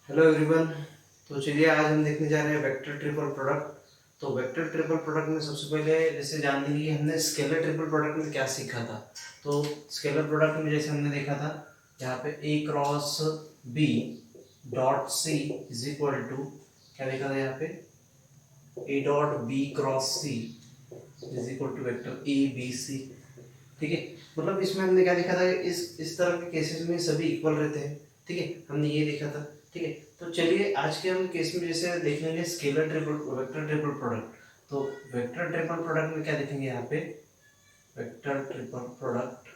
Hello everyone. तो चलिए आज हम देखने जा रहे हैं वेक्टर ट्रिपल प्रोडक्ट। तो वेक्टर ट्रिपल प्रोडक्ट में सबसे पहले जैसे जानने के लिए हमने स्केलर ट्रिपल प्रोडक्ट में क्या सीखा था। तो स्केलर प्रोडक्ट में जैसे हमने देखा था यहाँ पे ए cross B dot C is equal to क्या देखा था यहाँ पे ए dot B cross C is equal to vector A B C. ठीक है, मतलब इसमें हमने क्या देखा था, इस तरह के केसेस में सभी इक्वल रहते हैं। ठीक है, हमने ये देखा था। ठीक है, तो चलिए आज के हम केस में जैसे देख लेंगे scalar triple vector triple product. तो वेक्टर ट्रिपल प्रोडक्ट में क्या देखेंगे यहाँ पे, वेक्टर ट्रिपल प्रोडक्ट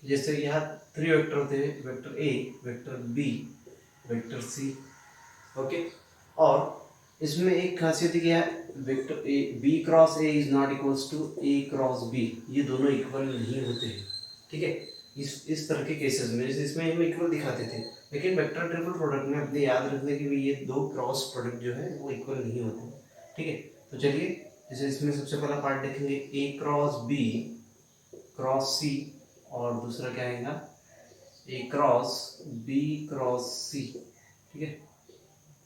जैसे यहाँ थ्री वेक्टर होते हैं, vector A, vector B, vector C. Okay, और इसमें एक खासियत क्या है, vector A B cross A is not equals to A cross B, ये दोनों इक्वल नहीं होते हैं। ठीक है, इस तरह के केसेस में जैसे इसमें हम इक्वल दिखाते थे, लेकिन वेक्टर ट्रिपल प्रोडक्ट में अपने याद रखने की भी ये दो क्रॉस प्रोडक्ट जो है वो इक्वल नहीं होते। ठीक है, तो चलिए जैसे इसमें सबसे पहला पार्ट देखेंगे ए क्रॉस बी क्रॉस सी, और दूसरा क्या आएगा ए क्रॉस बी क्रॉस सी। ठीक है,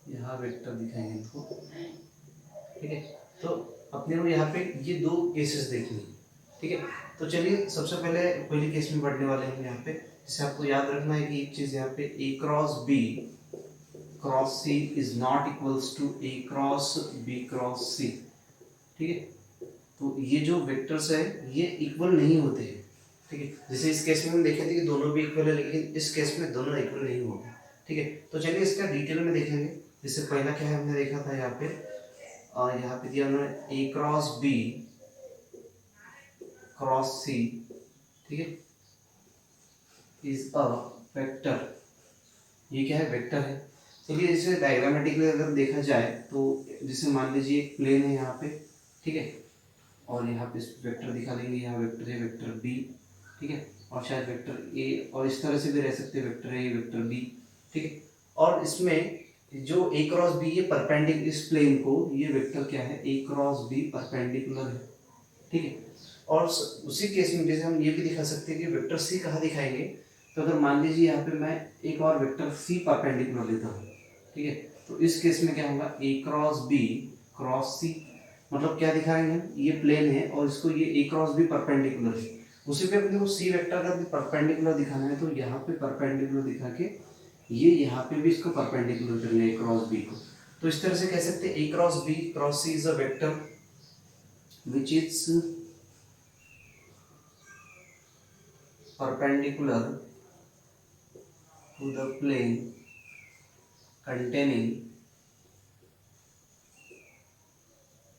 यहाँ वेक्टर दिखाएंगे इनको। ठीक है, तो अपने को यहाँ पे ये दो केसेस देखनी है। ठीक है, तो चलिए सबसे पहले केस में बढ़ने वाले हैं यहाँ पे, जिसे आपको याद रखना है कि एक चीज यहाँ पे ए cross B cross C is not equals to A cross B cross सी। ठीक है, तो ये जो वेक्टर्स है ये इक्वल नहीं होते हैं। ठीक है, जैसे इस केस में हम देखे थे कि दोनों भी इक्वल है, लेकिन इस केस में दोनों इक्वल नहीं होंगे। ठीक है, तो चलिए इसका डिटेल में देखेंगे। जैसे पहला क्या है हमने देखा था यहाँ पे, और यहाँ पे दिया उन्होंने ए क्रॉस बी क्रॉस सी। ठीक है, इज अ वेक्टर, ये क्या है वेक्टर है। चलिए इसे डायग्रामेटिकली अगर देखा जाए तो जैसे मान लीजिए एक प्लेन है यहाँ पे। ठीक है, और यहाँ पे वेक्टर दिखा देंगे, यहाँ वेक्टर है वेक्टर बी। ठीक है, और शायद वेक्टर ए, और इस तरह से भी रह सकते हैं वेक्टर ए वेक्टर बी। ठीक है, और इसमें जो ए क्रॉस बी ये परपेंडिकुलर, इस प्लेन को ये वेक्टर क्या है ए क्रॉस बी परपेंडिकुलर है। ठीक है, और उसी केस में जैसे हम ये भी दिखा सकते हैं कि वेक्टर सी कहाँ दिखाएंगे, तो अगर मान लीजिए यहाँ पे मैं एक और वेक्टर सी परपेंडिकुलर लेता हूँ। ठीक है, तो इस केस में क्या होगा ए क्रॉस बी क्रॉस सी, मतलब क्या दिखाएंगे ये प्लेन है और इसको ये ए क्रॉस बी परपेंडिकुलर है। उसी पे अपने को सी वेक्टर का भी परपेंडिकुलर दिखाना है, तो यहाँ पे परपेंडिकुलर दिखा के ये यहाँ पे भी इसको परपेंडिकुलर करना है ए क्रॉस बी को। तो इस तरह से कह सकते हैं A cross B cross C is a vector which is perpendicular to the plane containing,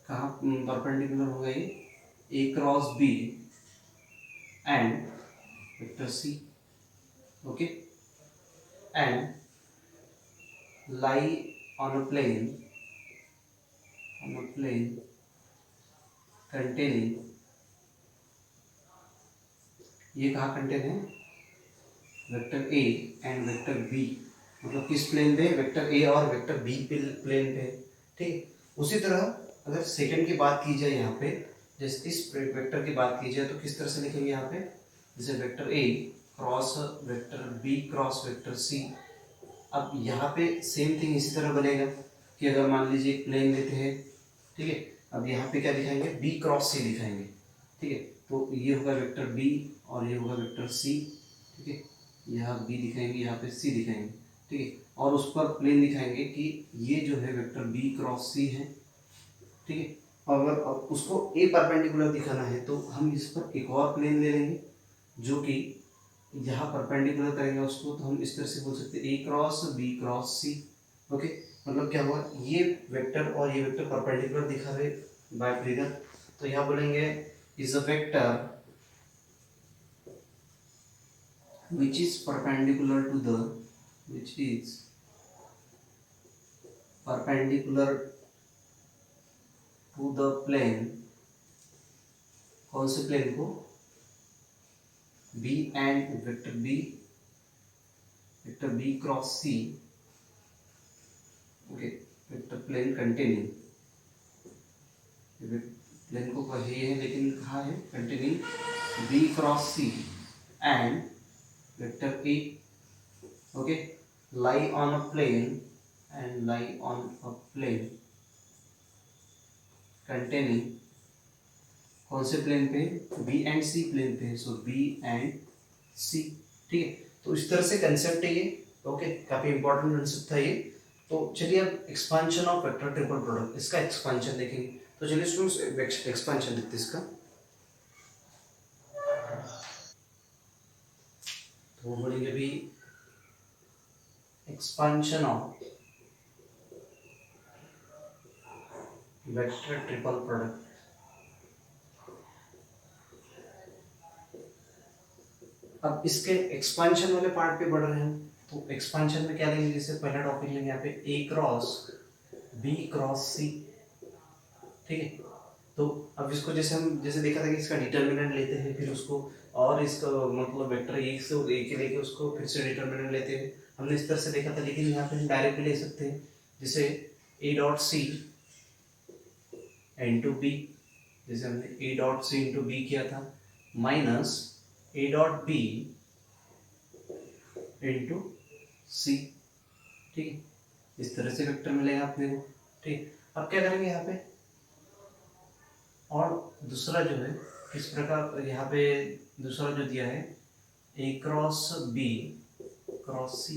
कहाँ परपेंडिकुलर हो गई A cross B and vector C. Okay, and lie on a plane containing, ये कहाँ कंटेन है vector A and vector B, मतलब किस plane पे vector A और वेक्टर बी प्लेन पे। ठीक, उसी तरह अगर सेकंड की बात की जाए यहाँ पे, जैसे इस वेक्टर की बात की जाए तो किस तरह से लिखेंगे यहाँ पे, जैसे vector A cross vector B cross vector C. अब यहाँ पे सेम थिंग इसी तरह बनेगा कि अगर मान लीजिए एक प्लेन लेते हैं। ठीक है, अब यहाँ पे क्या दिखाएंगे बी क्रॉस सी दिखाएंगे। ठीक है, तो ये होगा वेक्टर बी और ये होगा वेक्टर सी। ठीक है, यहाँ बी दिखाएंगे यहाँ पे सी दिखाएंगे। ठीक है, और उस पर प्लेन दिखाएंगे कि ये जो है वेक्टर बी क्रॉस सी है। ठीक है, और अगर उसको ए परपेंडिकुलर दिखाना है तो हम इस पर एक और प्लेन ले लेंगे जो कि यहाँ परपेंडिकुलर करेंगे उसको, तो हम इस तरह से बोल सकते हैं A cross B cross C. Okay, मतलब क्या हुआ ये वेक्टर और ये वेक्टर परपेंडिकुलर दिखा रहे बाय फिगर, तो यहाँ बोलेंगे is a vector which is perpendicular to the which is perpendicular to the plane, कौन से प्लेन को B and vector B cross C. Okay, vector plane containing, plane को कहे है लेकिन कहाँ है containing B cross C and vector A. Okay, lie on a plane and lie on a plane containing, कौन से प्लेन पे, बी एंड सी प्लेन पे, सो बी एंड सी। ठीक है, तो इस तरह से कंसेप्ट है ये। ओके, काफी इंपॉर्टेंट कंसेप्ट था ये। तो चलिए अब expansion of vector triple product, इसका एक्सपांशन देखेंगे। तो चलिए स्टूडेंट्स एक्सपांशन देखते हैं इसका। तो हम बोलेंगे अभी expansion of vector triple product. अब इसके एक्सपांशन वाले पार्ट पे बढ़ रहे हैं हम। तो एक्सपांशन में क्या लेंगे, जैसे पहला टॉपिक लेंगे यहाँ पे ए क्रॉस बी क्रॉस सी। ठीक है, तो अब इसको जैसे हम जैसे देखा था कि इसका डिटर्मिनेंट लेते हैं, फिर उसको और इसका मतलब वेक्टर एक से ए के लेके उसको फिर से डिटर्मिनेंट लेते हैं, हमने इस तरह से देखा था। लेकिन यहाँ पे हम डायरेक्ट ले सकते हैं, जैसे A dot C into B, जैसे हमने A dot C into B किया था, माइनस ए डॉट बी इंटू सी। ठीक है, इस तरह से वेक्टर मिलेगा अपने को। ठीक, अब क्या करेंगे यहाँ पे, और दूसरा जो है किस प्रकार यहाँ पे दूसरा जो दिया है ए क्रॉस बी क्रॉस सी,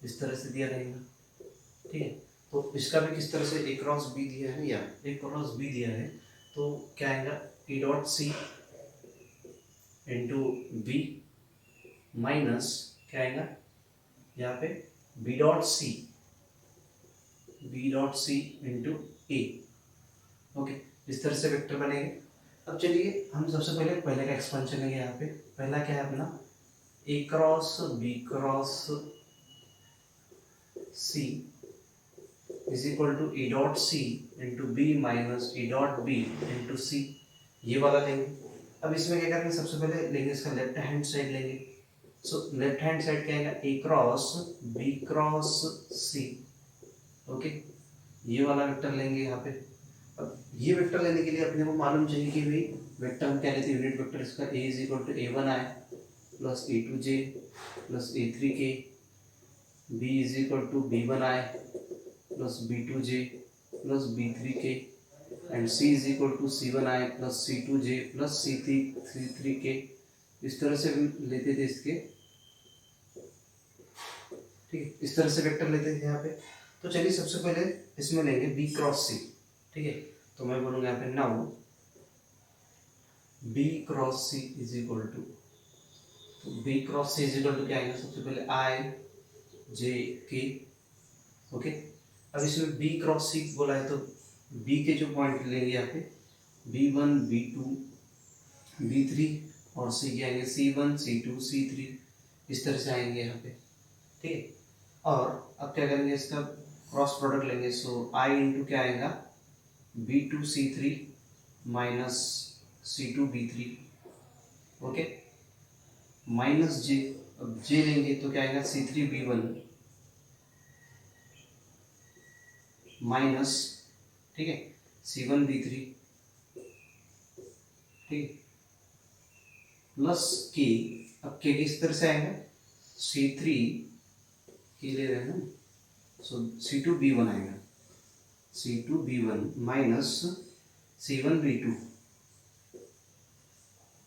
इस तरह से दिया रहेगा। ठीक है, तो इसका भी किस तरह से ए क्रॉस बी दिया है, या ए क्रॉस बी दिया है, तो क्या आएगा ए डॉट सी इंटू बी माइनस क्या आएगा यहाँ पे B dot C into A. Okay, इस तरह से वेक्टर बनेंगे। अब चलिए हम सबसे पहले का एक्सपेंशन लेंगे। यहाँ पे पहला क्या है अपना A cross B cross C is equal to A dot C into B minus A dot B into सी, ये वाला लेंगे। अब इसमें क्या करेंगे, सबसे पहले लेंगे इसका लेफ्ट हैंड साइड लेंगे। सो लेफ्ट हैंड साइड क्या आएगा a cross B cross C. Okay, ये वाला वेक्टर लेंगे यहाँ पे। अब ये वेक्टर लेने के लिए अपने को मालूम चाहिए कि भाई वेक्टर हम क्या लेते हैं, यूनिट वेक्टर इसका A is equal to A one I plus A two J plus A three K, B is equal to B one I plus B two J plus B three K, and C is equal to C one I plus C two J plus C three K. इस तरह से लेते थे इसके। ठीक है, इस तरह से वेक्टर लेते थे यहाँ पे। तो चलिए सबसे पहले इसमें लेंगे बी क्रॉस सी। ठीक है, तो मैं बोलूँगा यहाँ पे now B cross C is equal to, तो B cross C is equal to क्या आएगा, सबसे पहले आई जे के। ओके, अब इसमें बी क्रॉस सी बोला है तो बी के जो पॉइंट लेंगे यहाँ पे B one B two B three, और सी के आएंगे C one C two C three, इस तरह से आएंगे यहाँ पे। ठीक है, और अब क्या करेंगे, इसका क्रॉस प्रोडक्ट लेंगे। सो आई इंटू क्या आएगा B two C three minus C two B three. Okay, minus J, अब जे लेंगे तो क्या आएगा C three B one minus, ठीक है, सी वन बी थ्री, ठीक, प्लस के। अब के किस तरह से आएगा सी थ्री के ले रहे हैं ना, so C two B one आएगा, C two B one minus C one B two.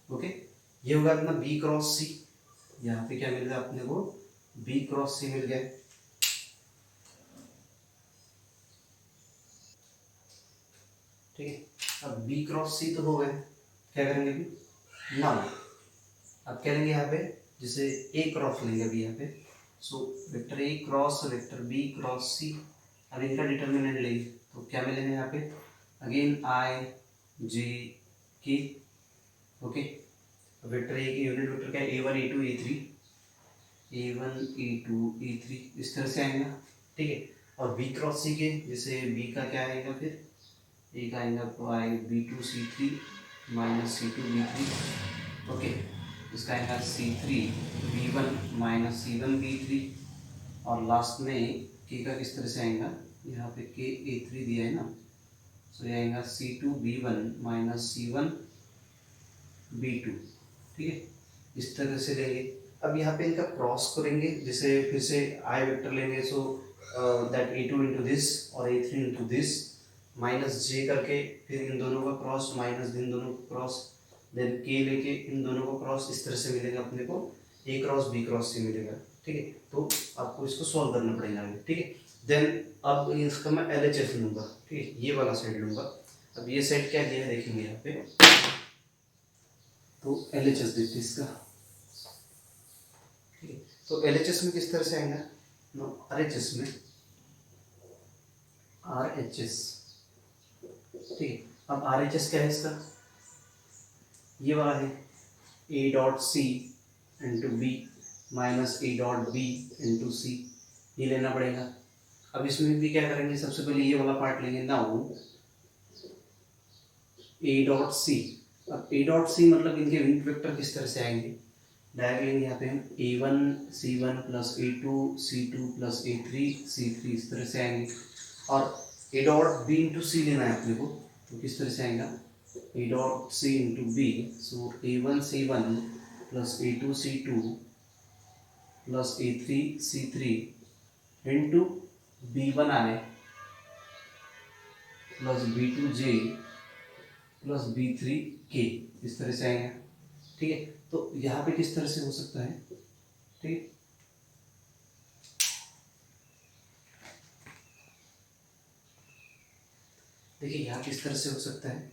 Okay, ये होगा अपना बी क्रॉस सी। यहाँ पे क्या मिल गया अपने को बी क्रॉस सी मिल गया। ठीक है, अब बी क्रॉस सी तो हो गए, क्या करेंगे अभी नाउ अब क्या लेंगे यहाँ पे, जैसे ए क्रॉस लेंगे अभी यहाँ पे। So vector A cross vector B cross C, अब इनका डिटर्मिनेंट लेंगे तो क्या मिलेगा यहाँ पे अगेन आई जे के। ओके, वेक्टर ए की यूनिट वेक्टर क्या है A one A two A three, A one A two A three, इस तरह से आएगा। ठीक है, और बी क्रॉस सी के जैसे बी का क्या आएगा, फिर ए का आएगा तो I B two C three minus C two B three. Okay, इसका आएगा C three B one minus C one B three, और लास्ट में के का किस तरह से आएगा, यहाँ पे के ए थ्री दिया है ना, सो ये आएगा C two B one minus C one B two. ठीक है, इस तरह से लेंगे। अब यहाँ पे इनका क्रॉस करेंगे, जैसे फिर से आई वेक्टर लेंगे, so that A two into this और ए थ्री इंटू दिस, माइनस जे करके फिर इन दोनों का क्रॉस, माइनस इन दोनों का क्रॉस, देन के लेके इन दोनों का क्रॉस, इस तरह से मिलेगा अपने को ए क्रॉस बी क्रॉस से मिलेगा। ठीक है, तो आपको इसको सॉल्व करना पड़ेगा आगे। ठीक है, देन अब इसका मैं एल एच एस लूँगा। ठीक है, ये वाला साइड लूँगा। अब ये साइड क्या दिया है देखेंगे यहाँ पे, तो एल एच एस देखते इसका। ठीक है, तो एल एच एस में किस तरह से आएगा, नो आर एच एस में, आर एच एस। ठीक है, अब आर एच एस क्या है इसका, ये वाला है ए डॉट सी इंटू बी माइनस ए डॉट बी इंटू सी, ये लेना पड़ेगा। अब इसमें भी क्या करेंगे, सबसे पहले ये वाला पार्ट लेंगे, नाउ ए डॉट सी। अब ए डॉट सी मतलब इनके यूनिट वेक्टर किस तरह से आएंगे, डायरेक्ट लेंगे यहाँ पे हम A one C one plus A two plus A three इस तरह से आएंगे। और A dot B into C लेना है अपने को, तो किस तरह से आएगा, ए dot C into B, so A one C one plus A two plus A three C three into B one I plus B two J plus B three K, इस तरह से आएगा। ठीक है, तो यहाँ पे किस तरह से हो सकता है, ठीक, देखिए यहाँ किस तरह से हो सकता है।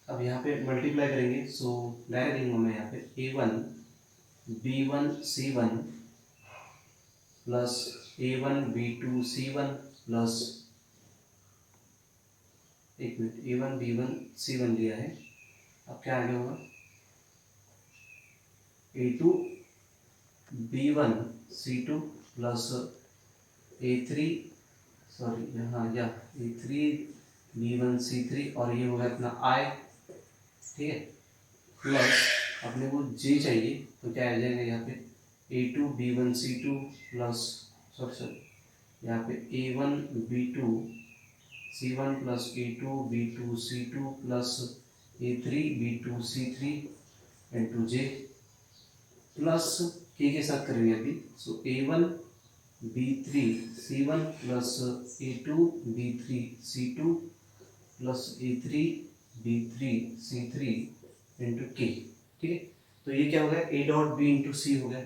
अब यहाँ पे मल्टीप्लाई करेंगे, सो डायरेक्ट लिखूंगा मैं यहाँ पे A one B one C one plus A one B two C one plus, एक minute, A one B one C one लिया है, अब क्या आगे होगा, A two B one C two plus A three, sorry यहाँ या A three B one C three, और ये होगा अपना आई। ठीक है, प्लस अपने को जे चाहिए, तो क्या आ जाएगा यहाँ पे A two B one C two plus, sorry यहाँ पे A one B two C one plus A two B two C two plus A three B two C three into J, plus के साथ करेंगे अभी, so A one B three C one plus A two B three C two plus A three B three C three into K. ठीक है, तो ये क्या हो गया, ए डॉट बी इंटू सी हो गया।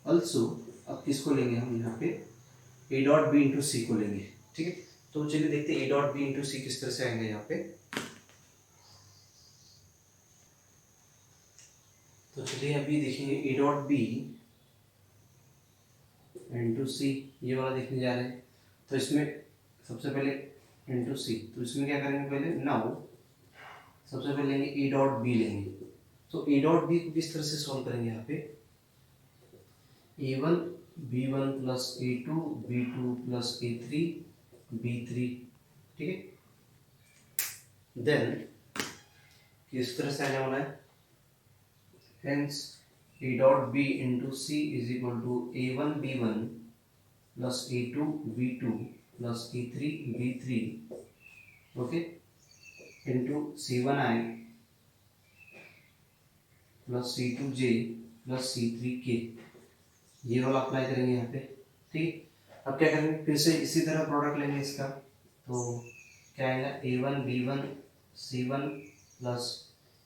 ऑल्सो अब किसको लेंगे हम यहाँ पे, ए डॉट बी इंटू सी को लेंगे। ठीक है, तो चलिए देखते हैं ए डॉट बी इंटू सी किस तरह से आएंगे यहाँ पे। तो चलिए अभी देखेंगे ए डॉट बी इंटू सी, ये वाला देखने जा रहे हैं। तो इसमें सबसे पहले इंटू सी, तो इसमें क्या करेंगे, पहले नाउ सबसे पहले लेंगे ए डॉट बी लेंगे। तो ए डॉट बी को किस तरह से सॉल्व करेंगे यहाँ पे, A one B one plus A two B two plus A three B three. ठीक है, देन किस तरह से आने वाला है, hence A dot B into C is equal to A one B one plus A two B two plus A three B three, okay, into C one I plus C two J plus C three K, ये वाला apply करेंगे यहाँ पे। ठीक, अब क्या करेंगे, फिर से इसी तरह प्रोडक्ट लेंगे इसका, तो क्या आएगा, A one B one C one plus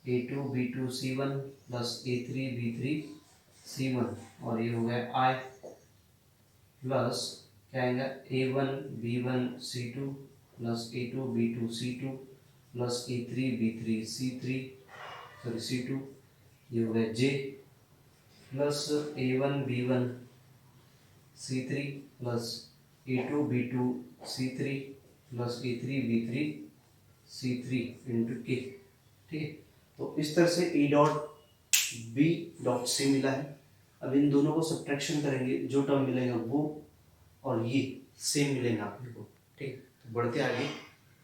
A two B two C one plus A three B three C one, और ये हो गया आई, प्लस क्या आएगा, A one B one C two plus A two B two C two plus A three B three C three, sorry C two, ये हो गया J, plus A one B one C three plus A two B two C three plus A three B three C three into K. ठीक है, तो इस तरह से A dot B dot C मिला है। अब इन दोनों को सब्ट्रैक्शन करेंगे, जो टर्म मिलेगा वो और ये सेम मिलेगा आपको। ठीक है, तो बढ़ते आगे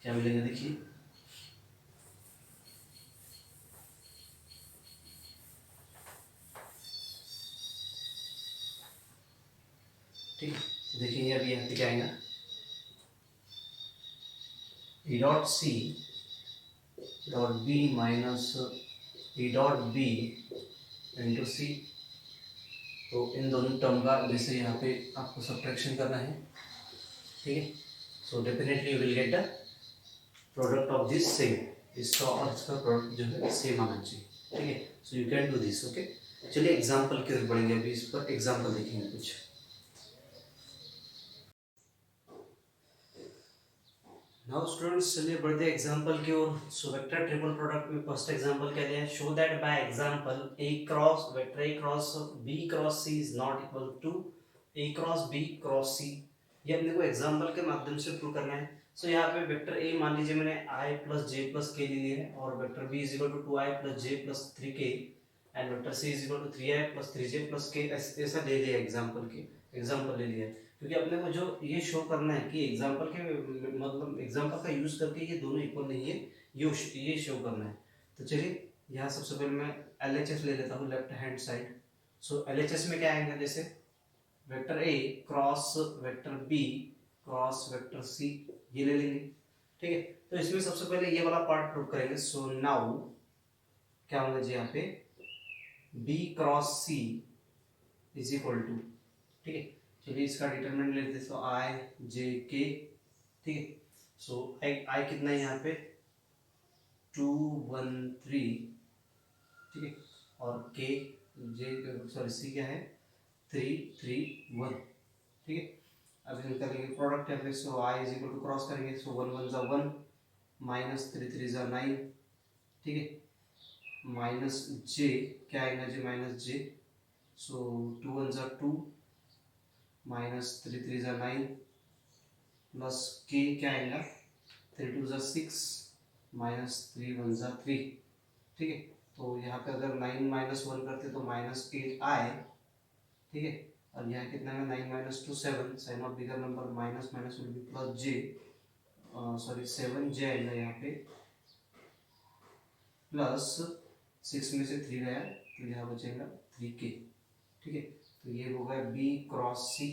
क्या मिलेगा देखिए, ठीक है, देखिए अभी यहाँ पे क्या आएगा, ए dot C dot B minus ए डॉट बी इंटू सी, तो इन दोनों टर्म का जैसे यहाँ पे आपको सब्ट्रैक्शन करना है, ठीक है। So definitely you will get the product of this same, इसका और इसका प्रोडक्ट जो है सेम आना चाहिए, ठीक है। So you can do this, okay. चलिए एग्जाम्पल की ओर बढ़ेंगे, अभी इस पर एग्जाम्पल देखेंगे कुछ। नाउ स्टूडेंट्स चलिए बढ़ते हैं एग्जांपल की ओर। सो वेक्टर ट्रिपल प्रोडक्ट में फर्स्ट एग्जांपल क्या दिया है, show that by example A cross vector A cross B cross C is not equal to A cross B cross C. ये अपने को एग्जांपल के माध्यम से प्रूव करना है। सो यहाँ पे वेक्टर ए मान लीजिए मैंने i प्लस जे प्लस के ले लिया है, और vector B is equal to 2i plus J plus 3k, and vector C is equal to 3i plus 3j plus k, ऐसा ले लिया एग्जांपल ले लिया है। क्योंकि अपने को जो ये शो करना है कि एग्जांपल के मतलब एग्जांपल का यूज करके ये दोनों इक्वल नहीं है, ये शो करना है। तो चलिए यहाँ सबसे पहले मैं LHS ले लेता हूँ, left hand side. So LHS में क्या आएगा, जैसे vector A cross vector B cross vector C, ये ले लेंगे, ठीक है। तो इसमें सबसे पहले ये वाला पार्ट प्रूव करेंगे। सो नाउ क्या होगा जी, यहाँ पे B cross C is equal to, ठीक है। चलिए इसका डिटरमिनेंट लेते हैं। सो आई जे के, ठीक है। सो आई कितना है यहाँ पे 2 1 3, ठीक है, और के जे सॉरी सी क्या है 3 3 1, ठीक है। अब इनका करेंगे प्रोडक्ट है, सो I is equal to cross करेंगे। सो 1 1 जा 1 माइनस 3 3 जा 9, ठीक है, माइनस जे क्या आएगा जी माइनस जे। सो 2 1 जा 2 माइनस 3 3 जा 9 प्लस के क्या आएगा 3 2 जा 6 माइनस 3 1 जा 3, ठीक है। तो यहाँ पे अगर 9 माइनस 1 करते तो माइनस 8 आए, ठीक है। और यहाँ कितना है 9 minus 2 7, sign of bigger number minus minus will be plus J, sorry 7 J आएगा यहाँ पे, प्लस 6 में से 3 गया तो यहाँ बचेगा 3k, ठीक है। तो ये होगा बी क्रॉस सी,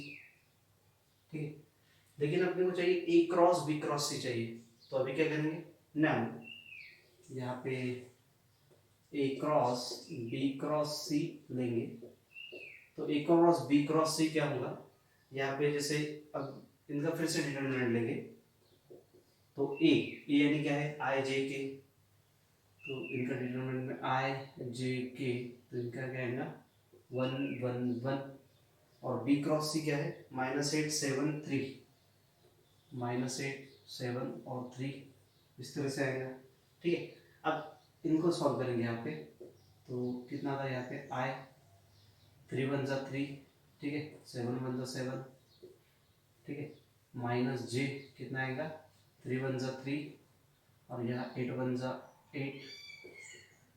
ठीक है। लेकिन अपने को चाहिए ए क्रॉस बी क्रॉस सी चाहिए, तो अभी क्या करेंगे, नाउ यहाँ पे ए क्रॉस बी क्रॉस सी लेंगे। तो ए क्रॉस बी क्रॉस सी क्या होगा, यहाँ पे जैसे अब इनका फिर से डिटरमिनेंट लेंगे। तो ए यानी क्या है आई जे के, तो इनका डिटरमिनेंट में आई जे के, तो इनका क्या आएगा 1 1 1, और बी क्रॉस सी क्या है -8 7 3, -8 7 और 3, इस तरह से आएगा, ठीक है। अब इनको सॉल्व करेंगे यहाँ पे, तो कितना था यहाँ पे आई 3 1 जा 3, ठीक है, 7 1 जा 7, ठीक है, माइनस जे कितना आएगा 3 1 जा 3, और यहाँ 8 1 जा 8,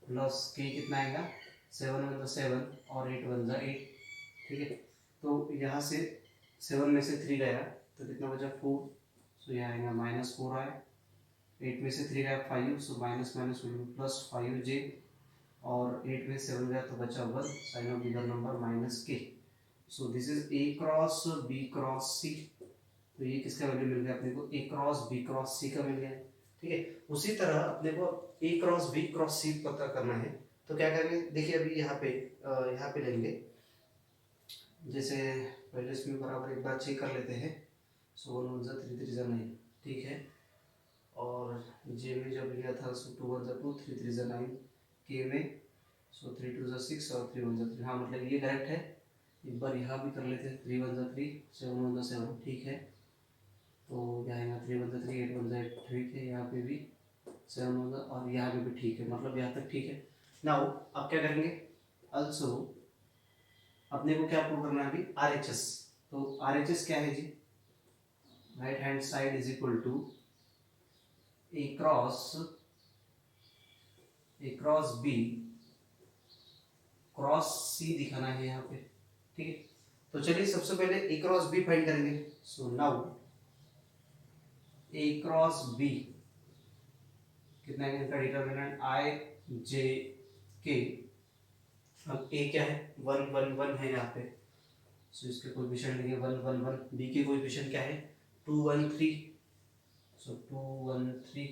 प्लस के कितना आएगा 7 1 जा 7 और 8 1 जा 8, ठीक है। तो यहाँ से 7 में से 3 गया तो कितना बचा 4, सो यहाँ आएगा -4 आए, 8 में से 3 गया 5, so minus minus plus 5 J, और 8 में 7 गया तो बचा 1, sign of bigger number minus K. So this is A cross B cross C, तो ये किसका वैल्यू मिल गया अपने को A cross B cross C का मिल गया, ठीक है। उसी तरह अपने को A cross B cross C पता करना है, तो क्या करेंगे देखिए अभी यहाँ पे लेंगे, जैसे पहले इसमें बराबर एक बार चेक कर लेते हैं। सो 1 1 जा 3 3 जा 9, ठीक है, और जे में जब लिया था सो 2 1 जा 2 3 3 जा 9, के में सो 3 2 जा 6 और 3 1 जा 3, हाँ मतलब ये करेक्ट है। एक बार यहाँ भी कर लेते हैं 3 1 जा 3 7 1 जा 7, ठीक है। तो यहाँ आएगा 3 1 जा 3 8 1 जा 8, ठीक है, यहाँ पे भी 7 1 जा, और यहाँ पे भी ठीक है, मतलब यहाँ तक ठीक है। नाउ अब क्या करेंगे, अल्सो अपने को क्या प्रूव करना है अभी RHS। तो RHS क्या है जी, right hand side is equal to A cross B cross C दिखाना है यहाँ पे, ठीक है। तो चलिए सबसे पहले ए क्रॉस बी फाइंड करेंगे। सो नाउ ए क्रॉस बी कितना है, इनका डिटरमिनेंट आई जे के। अब ए क्या है 1 1 1 है यहाँ पे, सो इसके कोएफिशिएंट लेंगे 1 1 1, बी के कोएफिशिएंट क्या है 2 1 3, सो 2 1 3,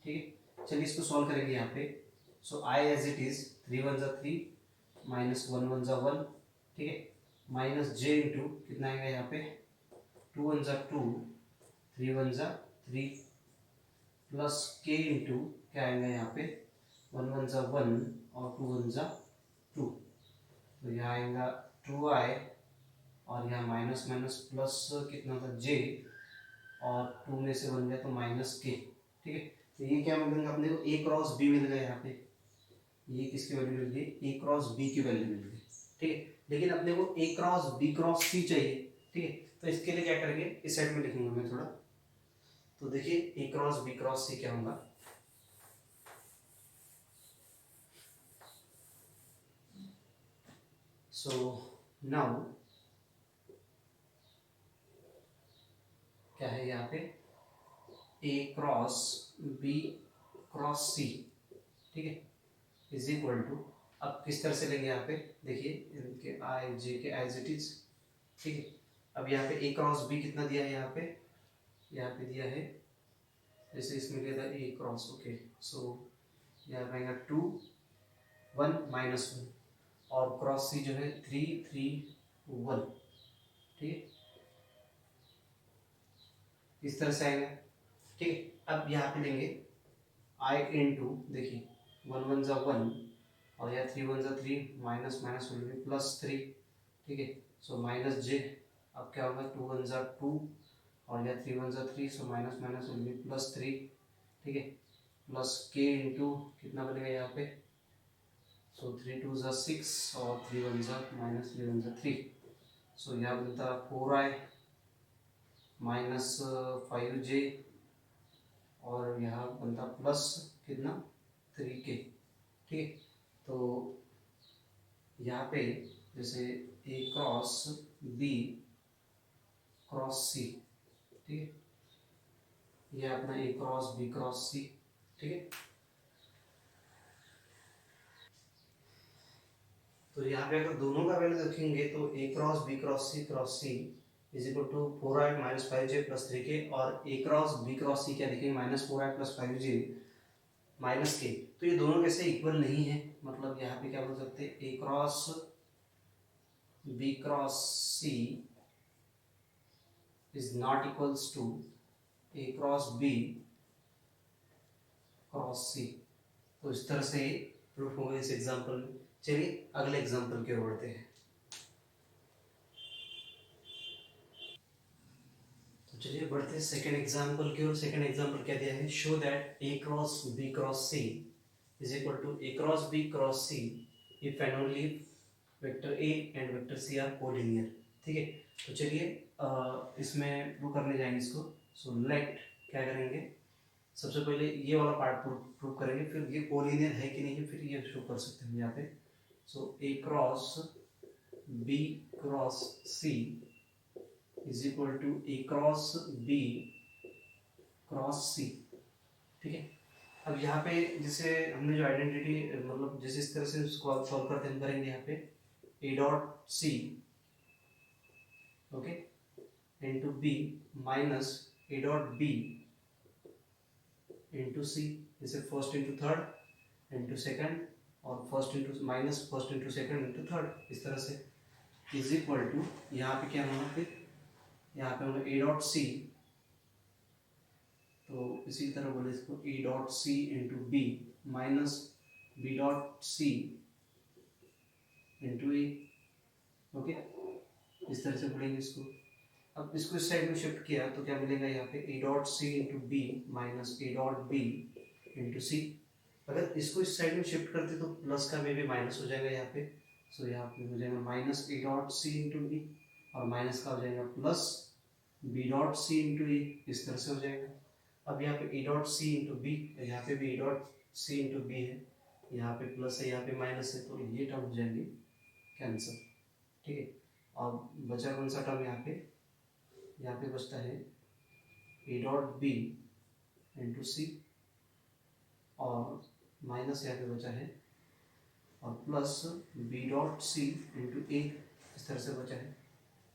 ठीक है। चलिए इसको सॉल्व करेंगे यहाँ पे। सो आई एज इट इज 3 1 जा 3 -1 1 जा 1, ठीक है, माइनस जे इंटू कितना आएगा यहाँ पे, 2 वन ज़ा 2, 3 वन ज़ा 3, प्लस के इंटू क्या आएगा यहाँ पे, 1 वन ज़ा 1 और 2 वन ज़ा 2, तो यहाँ आएगा 2i और यहाँ माइनस माइनस प्लस कितना था जे, और 2 में से 1 गया तो माइनस के। ठीक है, तो ये क्या मिल गया अपने को, ए क्रॉस बी मिल गया यहाँ पे, ये किसकी वैल्यू मिल गई, ए क्रॉस बी की वैल्यू मिल गई। ठीक है, लेकिन अपने को ए क्रॉस बी क्रॉस सी चाहिए। ठीक है, तो इसके लिए क्या करेंगे, इस साइड में लिखूंगा मैं थोड़ा, तो देखिए ए क्रॉस बी क्रॉस सी क्या होगा, सो नाउ क्या है यहाँ पे, ए क्रॉस बी क्रॉस सी, ठीक है, इज इक्वल टू, अब किस तरह से लेंगे यहाँ पे, देखिए इनके आई जे के एज इट इज। ठीक है, अब यहाँ पे ए क्रॉस बी कितना दिया है यहाँ पे दिया है, जैसे इसमें दिया था ए क्रॉस, ओके, सो यहाँ पे आएगा 2 1 माइनस 1, और क्रॉस सी जो है 3 3 1। ठीक है, इस तरह से आएगा। ठीक है, अब यहाँ पे लेंगे आई इंटू, देखिए 1 वन ज़ा 1 और यहाँ 3 वन ज़ा 3, minus minus will be plus 3। ठीक है, सो माइनस जे, अब क्या होगा 2 वन ज़ा 2 और यहाँ 3 वन ज़ा 3, सो minus minus will be plus 3। ठीक है, प्लस के इंटू कितना बनेगा यहाँ पे, सो 3 टू ज़ा 6 और 3 वन ज़ा माइनस 3 वन ज़ा 3, सो यहाँ बनता 4i माइनस 5j और यहाँ बनता प्लस कितना 3k। ठीक है, तो यहाँ पे जैसे ए क्रॉस बी क्रॉस सी, ठीक है, ये अपना ए क्रॉस बी क्रॉस सी। ठीक है, तो यहाँ पे अगर दोनों का वैल्यू देखेंगे तो ए cross C is equal to 4i minus 5j plus 3k, और A cross B cross C क्या देखेंगे, minus 4i plus 5j minus के। तो ये दोनों कैसे इक्वल नहीं है, मतलब यहाँ पे क्या बोल सकते हैं, A cross B cross C is not equals to A cross B cross C. तो इस तरह से प्रूफ होगा इस एग्जांपल में। चलिए अगले एग्जांपल की ओर बढ़ते हैं। तो चलिए बढ़ते हैं सेकंड एग्जांपल की ओर। सेकंड एग्जांपल क्या दिया है, show that A cross B cross C is equal to A cross B cross C if and only vector A and vector C are collinear. ठीक है, तो चलिए इसमें वो करने जाएंगे इसको। सो लेट क्या करेंगे, सबसे पहले ये वाला पार्ट प्रूव करेंगे, फिर ये कोलिनियर है कि नहीं है फिर ये शो कर सकते हैं यहाँ पे। So A cross B cross C is equal to A cross B cross सी। ठीक है, अब यहाँ पे जैसे हमने जो आइडेंटिटी मतलब जैसे इस तरह से सॉल्व करते हैं, करेंगे यहाँ पे ए dot c, okay, into B minus ए डॉट बी इंटू सी, जैसे first into third into second, और first into minus first into second into third, इस तरह से इज इक्वल टू, यहाँ पे क्या होगा फिर, यहाँ पे होगा ए डॉट सी, तो इसी तरह बोले इसको A dot C into B minus B dot C into A. Okay, इस तरह से बोलेंगे इसको। अब इसको इस साइड में शिफ्ट किया तो क्या मिलेगा यहाँ पे, ए डॉट सी इंटू बी माइनस ए डॉट बी इंटू सी। अगर इसको इस साइड में शिफ्ट करते तो प्लस का में भी माइनस हो जाएगा यहाँ पे। सो यहाँ पे हो जाएगा माइनस ए डॉट सी इंटू बी, और माइनस का हो जाएगा plus b dot C into a, इस तरह से हो जाएगा। अब यहाँ पे ए डॉट सी इंटू बी, यहाँ पे भी a dot C into b है, यहाँ पे प्लस है यहाँ पे माइनस है, तो ये टर्म हो जाएंगे कैंसिल। ठीक है, और बचा कौन सा टर्म यहाँ पे बचता है ए डॉट बी इंटू सी, और माइनस यहाँ पे बचा है, और plus b dot C into a, इस तरह से बचा है।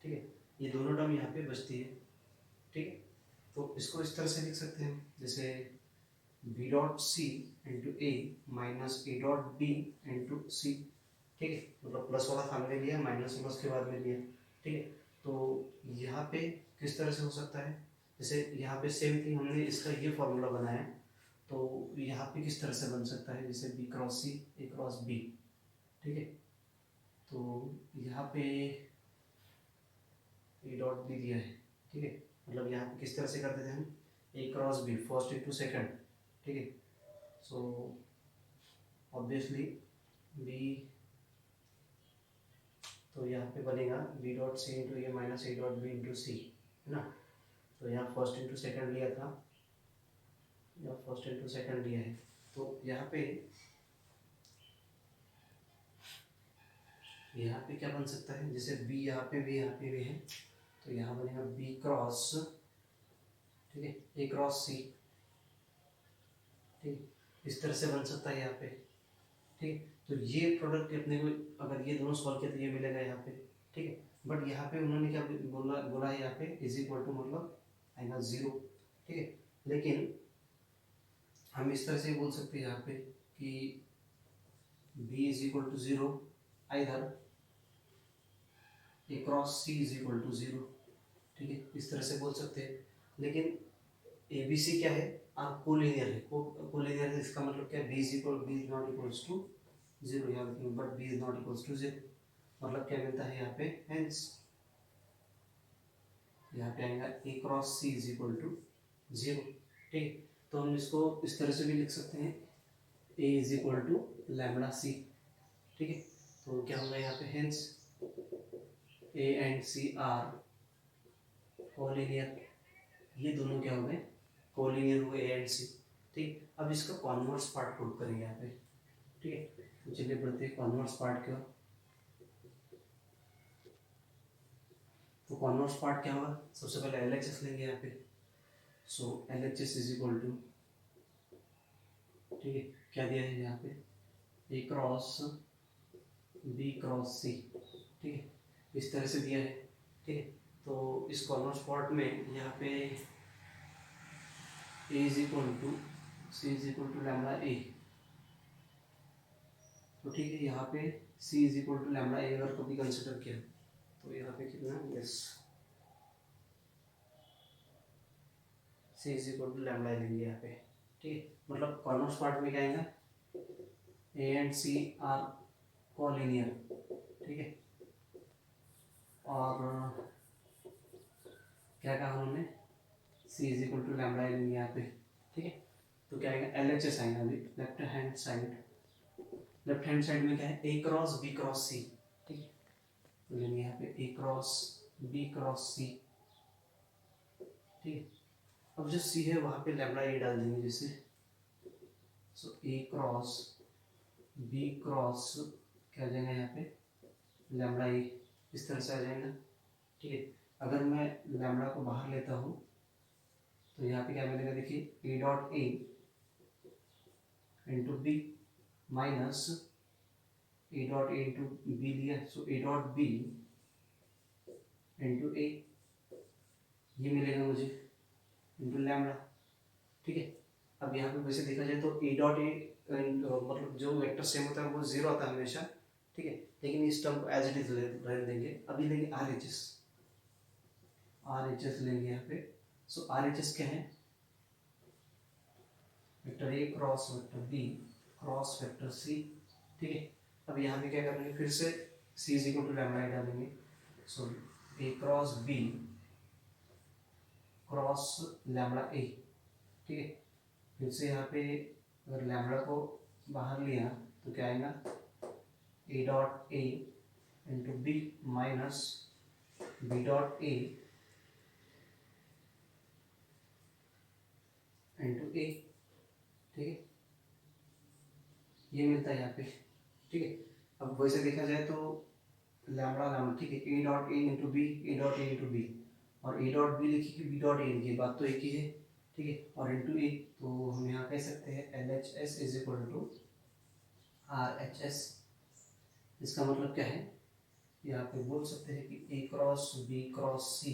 ठीक है, ये दोनों टर्म यहाँ पे बचती है। ठीक है, तो इसको इस तरह से लिख सकते हैं, जैसे b dot C into a minus A dot B into सी। ठीक है, मतलब प्लस वाला सामने लिया, माइनस वाला उसके बाद में लिया, ठीक है। तो यहाँ पे किस तरह से हो सकता है, जैसे यहाँ पे सेम थिंग हमने इसका ये फॉर्मूला बनाया, तो यहाँ पे किस तरह से बन सकता है, जैसे बी क्रॉस सी ए क्रॉस बी, ठीक है। तो यहाँ पे ए डॉट बी दिया है, ठीक है, मतलब यहाँ पे किस तरह से करते थे हम, a cross b first into second, ठीक है। सो ऑब्वियसली बी, तो यहाँ पे बनेगा b dot C into a minus A dot B into c, है ना। तो यहाँ फर्स्ट इंटू सेकंड लिया था, यहाँ फर्स्ट इंटू सेकंड लिया है, तो यहाँ पे क्या बन सकता है, जैसे बी यहाँ पे भी है, तो यहाँ बनेगा बी क्रॉस, ठीक है, ए क्रॉस सी, ठीक है, इस तरह से बन सकता है यहाँ पे, ठीक है। तो ये प्रोडक्ट अपने को अगर ये दोनों सॉल्व किया तो ये मिलेगा यहाँ पे, ठीक है। बट यहाँ पे उन्होंने क्या बोला है, यहाँ पे इज इक्वल टू मतलब आएगा 0, ठीक है। लेकिन हम इस तरह से बोल सकते हैं यहाँ पे कि b is equal to 0 either A cross C is equal to 0, ठीक है, इस तरह से बोल सकते हैं। लेकिन ए बी सी क्या है, आप कोलिनियर है, कोलिनियर है, इसका मतलब क्या है, B is not equals to 0 यहाँ लिखेंगे, but B is not equals to 0, मतलब क्या मिलता है यहाँ पे, हेंस यहाँ पे आएगा a cross C is equal to 0, ठीक है। तो हम इसको इस तरह से भी लिख सकते हैं, A is equal to lambda C, ठीक है। तो क्या होगा यहाँ पे, hence A and C are collinear, ये दोनों क्या हो गए, कोलिनियर हुए ए एंड सी, ठीक। अब इसका कॉन्वर्स पार्ट प्रूव करेंगे यहाँ पे, ठीक है। तो चलिए बढ़ते हैं कॉन्वर्स पार्ट की ओर। तो कॉन्वर्स पार्ट क्या होगा, सबसे पहले एल एच एस लेंगे यहाँ पे, so L H S is equal to, ठीक है, क्या दिया है यहाँ पे, ए क्रॉस बी क्रॉस सी, ठीक है, इस तरह से दिया है, ठीक है। तो इस कॉन्वर्स पार्ट में यहाँ पे a is equal to c is equal to lambda a, तो ठीक है, यहाँ पे c is equal to lambda a अगर कभी कंसिडर किया, तो यहाँ पे कितना, yes, c is equal to lambda लेंगे यहाँ पे, ठीक है। मतलब कॉन्वर्स पार्ट में क्या आएगा, A and C are collinear, ठीक है। और क्या कहा उन्होंने, C is equal to lambda लेंगे यहाँ पे, ठीक है। तो क्या आएगा, एल एच एस आएगा अभी left hand side, left hand side में क्या है, ए क्रॉस बी क्रॉस सी, ठीक है। तो लेंगे यहाँ पे ए क्रॉस बी क्रॉस सी, ठीक है। अब जो सी है वहाँ पे लैम्बडा ए डाल देंगे, जैसे सो ए क्रॉस बी क्रॉस क्या आ जाएगा यहाँ पे, लैम्बडा ए, इस तरह से आ जाएगा, ठीक है। अगर मैं लैम्बडा को बाहर लेता हूँ तो यहाँ पे क्या मिलेगा, देखिए A dot A into B minus A dot A into B लिया, so A dot B into A, ये मिलेगा मुझे इंटू लैम्बडा, ठीक है। अब यहाँ पे वैसे देखा जाए तो ए डॉट ए मतलब जो वेक्टर सेम होता है वो 0 आता है हमेशा, ठीक है। लेकिन इस टर्म को एज इट इज रहने देंगे, अभी लेंगे आर एच एस लेंगे यहाँ पे। सो आर एच एस क्या है, vector A cross vector B cross vector C, ठीक है। अब यहाँ पे क्या करेंगे, फिर से C is equal to lambda डालेंगे, so A cross B cross lambda A, ठीक है। फिर से यहाँ पे अगर लैम्बडा को बाहर लिया तो क्या आएगा, ए dot A into B minus B dot A into a, ठीक है, ये मिलता है यहाँ पे, ठीक है। अब वैसे देखा जाए तो लैम्बडा लैम्बडा, ठीक है, ए dot A into B, A dot A into B, और ए डॉट बी लिखी कि बी डॉट ए लिखी, बात तो एक ही है, ठीक है। और इंटू ए, तो हम यहाँ कह सकते हैं L H S is equal to R H S, इसका मतलब क्या है, यहाँ पे बोल सकते हैं कि a cross B cross C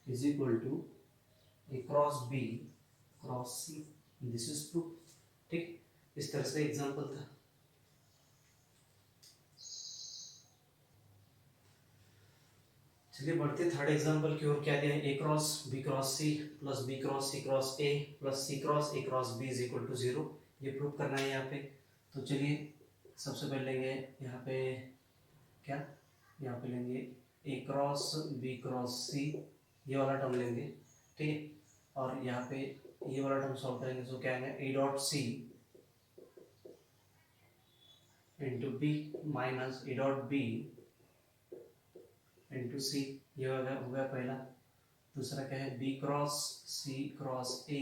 is equal to A cross B cross c, this is true, ठीक। इस तरह से एग्जांपल था। चलिए बढ़ते थर्ड एग्जांपल की ओर। क्या दिया है, a cross B cross c plus b cross c cross a plus c cross a cross b is equal to 0। ये प्रूव करना है यहाँ पे। तो चलिए सबसे पहले लेंगे यहाँ पे क्या, यहाँ पे लेंगे ए क्रॉस बी क्रॉस सी, ये वाला टर्म लेंगे, ठीक है। और यहाँ पे ये वाला टर्म सॉल्व करेंगे तो क्या आएगा, ए डॉट सी इंटू बी माइनस ए डॉट बी इंटू सी, ये हो गया पहला। दूसरा क्या है, b cross c cross a,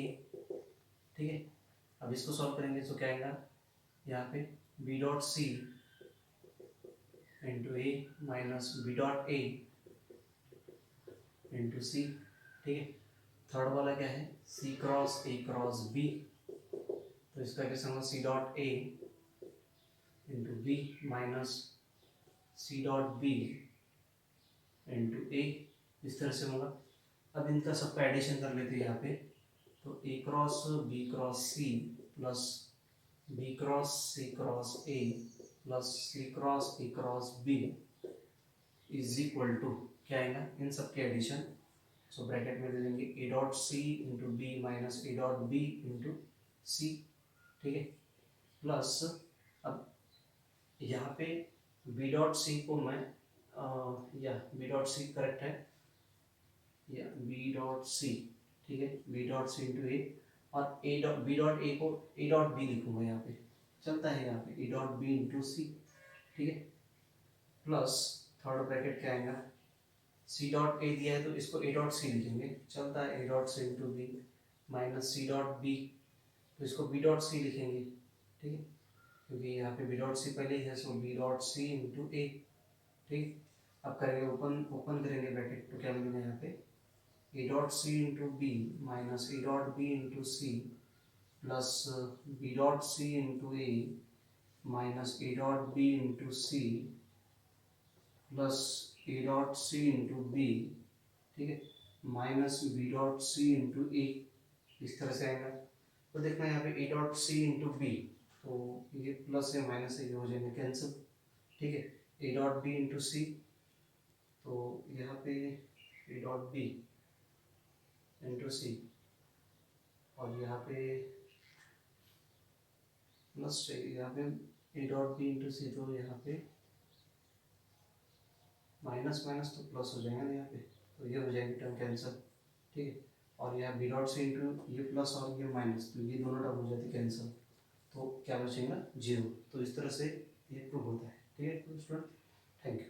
ठीक है। अब इसको सॉल्व करेंगे तो क्या आएगा, यहाँ पे B dot C into a minus B dot A into सी, ठीक है। थर्ड वाला क्या है, सी क्रॉस बी, तो इसका कैसे होगा, c dot A into B minus C dot B into a, इस तरह से होगा। अब इनका सबका एडिशन कर लेते हैं यहाँ पे। तो ए cross B cross c plus b cross c cross a plus c cross a cross b is equal to क्या आएगा, इन सब के एडिशन। सो ब्रैकेट में दे देंगे a dot C into B minus A dot B into सी, ठीक है। Plus अब यहाँ पे बी डॉट सी को मैं या बी डॉट सी करेक्ट है, या बी डॉट सी, ठीक है, B dot C into A, और A dot B dot A को ए डॉट बी लिखूंगा यहाँ पे, चलता है यहाँ पे ए डॉट बी इंटू सी, ठीक है। प्लस थर्ड ब्रैकेट क्या आएगा, सी डॉट ए दिया है तो इसको ए डॉट सी लिखेंगे, चलता है ए डॉट सी इंटू बी माइनस सी डॉट बी, तो इसको बी डॉट सी लिखेंगे, ठीक है, क्योंकि यहाँ पे बी डॉट सी पहले ही है, सो B dot C into a, ठीक। अब करेंगे ओपन ओपन करेंगे ब्रैकेट, तो क्या मिलेगा यहाँ पे ए dot C into B minus A dot B into c plus b dot C into a minus A dot B into c plus a dot C into b, ठीक है, minus B dot C into a, इस तरह से आएगा। तो देखना यहाँ पे ए डॉट सी इंटू बी, तो ये प्लस है माइनस है, ये हो जाएंगे कैंसिल, ठीक है। ए डॉट बी इंटू सी, तो यहाँ पे ए डॉट बी इंटू सी, और यहाँ पे प्लस चाहिए, यहाँ पे ए डॉट बी इंटू सी, तो यहाँ पे माइनस माइनस तो प्लस हो जाएगा ना यहाँ पे, तो ये हो जाएगी टर्म कैंसिल, ठीक है। और यहाँ बी डॉट सी इंटू ये प्लस और ये माइनस, तो ये दोनों टर्म हो जाती कैंसिल, तो क्या बचेगा, जीरो। तो इस तरह से ये प्रूव होता है, ठीक है स्टूडेंट, थैंक यू।